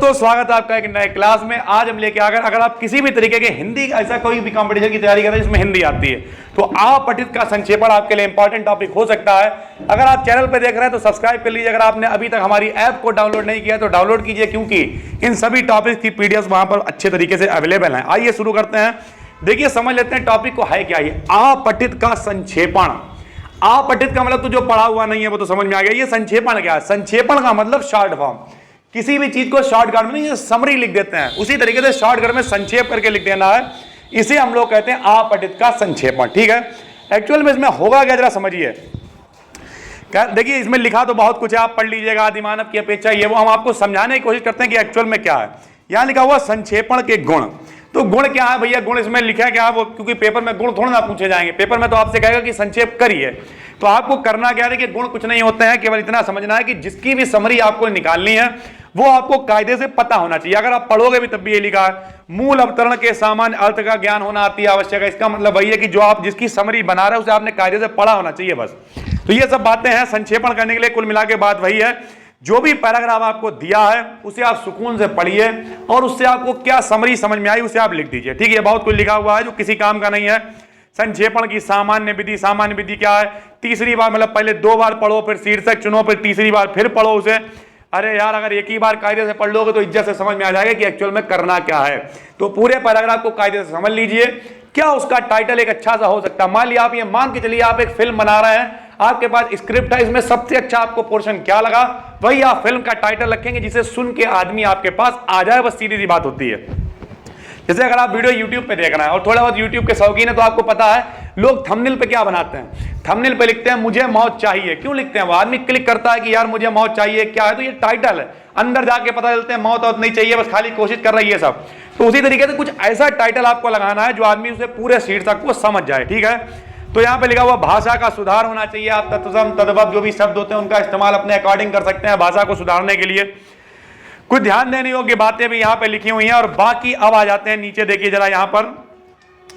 दोस्तों, स्वागत है आपका एक नए क्लास में। आज हम लेके अगर आप किसी भी तरीके के हिंदी ऐसा कोई भी कंपटीशन की तैयारी कर रहे हैं जिसमें हिंदी आती है तो अपठित का संक्षेपण आपके लिए इंपॉर्टेंट टॉपिक हो सकता है। अगर आप चैनल पर देख रहे हैं तो सब्सक्राइब कर लीजिए। अगर आपने अभी तक हमारी ऐप को डाउनलोड नहीं किया तो डाउनलोड कीजिए, क्योंकि इन सभी टॉपिक की पीडीएफ वहां पर अच्छे तरीके से अवेलेबल है। आइए शुरू करते हैं। देखिए, समझ लेते हैं टॉपिक को है क्या। ये अपठित का संक्षेपण। अपठित का मतलब तो जो पढ़ा हुआ नहीं है वो तो समझ में आ गया। ये संक्षेपण क्या है? संक्षेपण का मतलब शॉर्ट फॉर्म। किसी भी चीज को शॉर्टकट में नहीं, समरी लिख देते हैं, उसी तरीके से शॉर्टकट में संक्षेप करके लिख देना है। इसे हम लोग कहते हैं अपठित का संक्षेपण। ठीक है, एक्चुअल में इसमें होगा क्या जरा समझिए। देखिए, इसमें लिखा तो बहुत कुछ है, आप पढ़ लीजिएगा। आदिमानव की अपेक्षा ये वो हम आपको समझाने की कोशिश करते हैं कि एक्चुअल में क्या है। यहां लिखा हुआ संक्षेपण के गुण। तो गुण क्या है भैया? गुण इसमें लिखा है क्या वो, क्योंकि पेपर में गुण थोड़ा ना पूछे जाएंगे। पेपर में तो आपसे कहेगा कि संक्षेप करिए, तो आपको करना क्या है कि गुण कुछ नहीं होते हैं। केवल इतना समझना है कि जिसकी भी समरी आपको निकालनी है वो आपको कायदे से पता होना चाहिए। अगर आप पढ़ोगे भी तब भी ये लिखा है, मूल अवतरण के सामान्य अर्थ का ज्ञान होना अति आवश्यक है। इसका मतलब वही है कि जो आप जिसकी समरी बना रहे हैं उसे आपने कायदे से पढ़ा होना चाहिए, बस। तो ये सब बातें हैं संक्षेपण करने के लिए। कुल मिला के बात वही है, जो भी पैराग्राफ आपको दिया है उसे आप सुकून से पढ़िए और उससे आपको क्या समरी समझ में आई उसे आप लिख दीजिए। ठीक है, बहुत कुछ लिखा हुआ है जो किसी काम का नहीं है। संक्षेपण की सामान्य विधि। सामान्य विधि क्या है? तीसरी बार मतलब पहले 2 बार पढ़ो, फिर शीर्षक चुनो, फिर तीसरी बार फिर पढ़ो उसे। अरे यार, अगर एक ही बार कायदे से पढ़ लोगे तो इज्जत से समझ में आ जाएगा कि एक्चुअल में करना क्या है। तो पूरे पैराग्राफ को कायदे से समझ लीजिए। क्या उसका टाइटल एक अच्छा सा हो सकता है? मान लिया आप ये मान के चलिए आप एक फिल्म बना रहे हैं, आपके पास स्क्रिप्ट है, इसमें सबसे अच्छा आपको पोर्शन क्या लगा वही आप फिल्म का टाइटल रखेंगे, जिसे सुन के आदमी आपके पास आ जाए। बस सीधी सी बात होती है। जैसे अगर आप वीडियो YouTube पे देख रहे हैं और थोड़ा बहुत YouTube के शौकीन है तो आपको पता है लोग थंबनेल पे क्या बनाते हैं। थंबनेल पे लिखते हैं मुझे मौत चाहिए। क्यों लिखते हैं? वो आदमी क्लिक करता है कि यार मुझे मौत चाहिए, क्या है? तो ये टाइटल है। अंदर जाके पता चलते हैं मौत और नहीं चाहिए, बस खाली कोशिश कर रही है सब। तो उसी तरीके से कुछ ऐसा टाइटल आपको लगाना है जो आदमी उसे पूरे शीर्षक को समझ जाए। ठीक है, तो यहाँ पे लिखा हुआ भाषा का सुधार होना चाहिए। आप तत्सम तद्भव जो भी शब्द होते हैं उनका इस्तेमाल अपने अकॉर्डिंग कर सकते हैं भाषा को सुधारने के लिए। कुछ ध्यान देने योग्य बातें भी यहाँ पे लिखी हुई हैं। और बाकी अब आ जाते हैं नीचे, देखिए जरा यहाँ पर।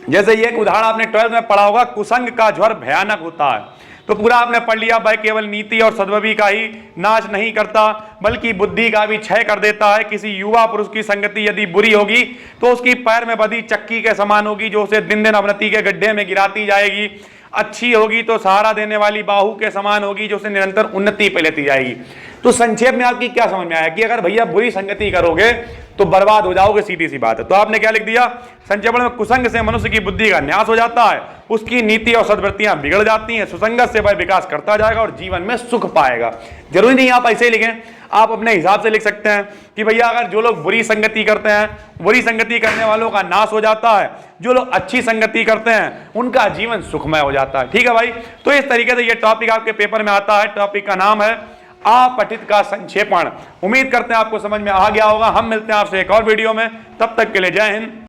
जैसे ये एक उदाहरण आपने 12th में पढ़ा होगा, कुसंग का ज्वर भयानक होता है। तो पूरा आपने पढ़ लिया। वह केवल नीति और सद्भावी का ही नाश नहीं करता बल्कि बुद्धि का भी क्षय कर देता है। किसी युवा पुरुष की संगति यदि बुरी होगी तो उसकी पैर में बधी चक्की के समान होगी, जो उसे दिन दिन अवनति के गड्ढे में गिराती जाएगी। अच्छी होगी तो सहारा देने वाली बाहू के समान होगी, जो उसे निरंतर उन्नति पे लेती जाएगी। तो संक्षेप में आपकी क्या समझ में आया कि अगर भैया बुरी संगति करोगे तो बर्बाद हो जाओगे, सीधी सी बात है। तो आपने क्या लिख दिया? संक्षेपण में कुसंग से मनुष्य की बुद्धि का न्यास हो जाता है, उसकी नीति और सद्वृत्तियां बिगड़ जाती हैं। सुसंगत से वह विकास करता जाएगा और जीवन में सुख पाएगा। जरूरी नहीं आप ऐसे ही लिखें, आप अपने हिसाब से लिख सकते हैं कि भैया अगर जो लोग बुरी संगति करते हैं, बुरी संगति करने वालों का नाश हो जाता है, जो लोग अच्छी संगति करते हैं उनका जीवन सुखमय हो जाता है। ठीक है भाई, तो इस तरीके से ये टॉपिक आपके पेपर में आता है। टॉपिक का नाम है अपठित का संक्षेपण। उम्मीद करते हैं आपको समझ में आ गया होगा। हम मिलते हैं आपसे एक और वीडियो में, तब तक के लिए जय हिंद।